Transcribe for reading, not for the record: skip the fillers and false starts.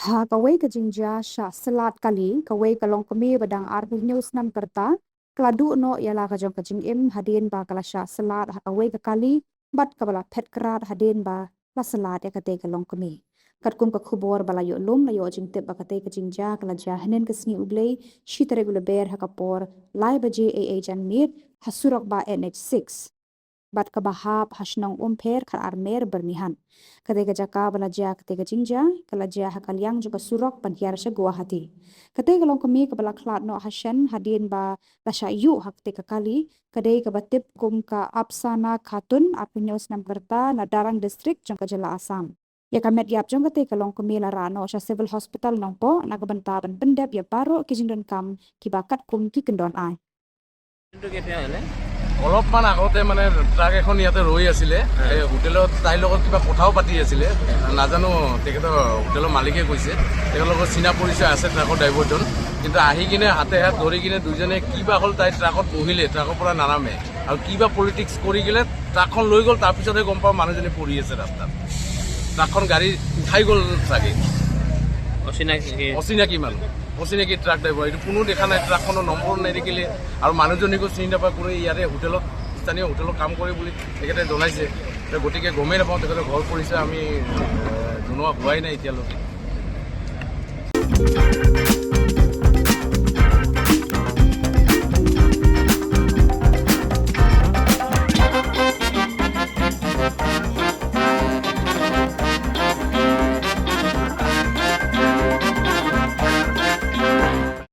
Ha kawai ka jingja sha salat kali kawai ka long kami badang arbu news nam kerta kladu no yala ka jong ka jing im hadin ba kala sha salat ha kawai ka kali bat ka bala phet krat hadin ba la salat ya ka te ka long kami kat kum ka khubor bala yo lum la yo jing te ba ka te ka jingja kala ja hanen ka sni ublei shi tare gula ber ha ka por lai ba je jan mit hasurok ba nh6 bat ka bahap hasnong umpher khar armer bernihan kadega jaka bala ja kadega jingja kala ja hakalyang juga surok panhiar sha guwahati kadega long kami ka bala khlat no hashan hadin ba lasha yu hakte ka kali kadei ka batip kum ka apsana khatun apinyos nam kerta na darang district jong ka jala asam ya kamet yap jong kate ka long kami la rano sha civil hospital nong po na ka bantaban pendep ya baro ki jingdon kam ki bakat kum ki kendon ai অলপমান আগতে মানে ট্ৰাক এখন ইয়াতে ৰৈ আছিলে এই হোটেলত তাইৰ লগত কিবা কথাও পাতি আছিলে নাজানো তেখেতৰ হোটেলৰ মালিকে কৈছে তেখেতৰ লগত চিনা পৰিচয় আছে ট্ৰাকৰ ড্ৰাইভাৰজন কিন্তু আহি কিনে হাতে হাত ধৰি কিনে দুইজনে কিবা হ'ল তাই ট্ৰাকত বহিলে ট্ৰাকৰ পৰা নানামে আৰু কিবা পলিটিক্স কৰি গ'লে ট্ৰাকখন লৈ গ'ল তাৰপিছতহে গম পাওঁ মানুহজনী পৰি আছে ৰাস্তাত ট্ৰাকখন গাড়ী উঠাই গ'ল চাগে অচিনাকি মানুহ অচিনাকি ট্ৰাক ড্ৰাইভাৰ এইটো কোনো দেখা নাই ট্ৰাকখনৰ নম্বৰ নেদেখিলে আৰু মানুহজনীকো চিনি নাপায় কোনো ইয়াৰে হোটেলত স্থানীয় হোটেলত কাম কৰে বুলি তেখেতে জনাইছে গতিকে গমেই নাপাওঁ তেখেতৰ ঘৰ পৰিচয় আমি জনোৱা হোৱাই নাই এতিয়ালৈকে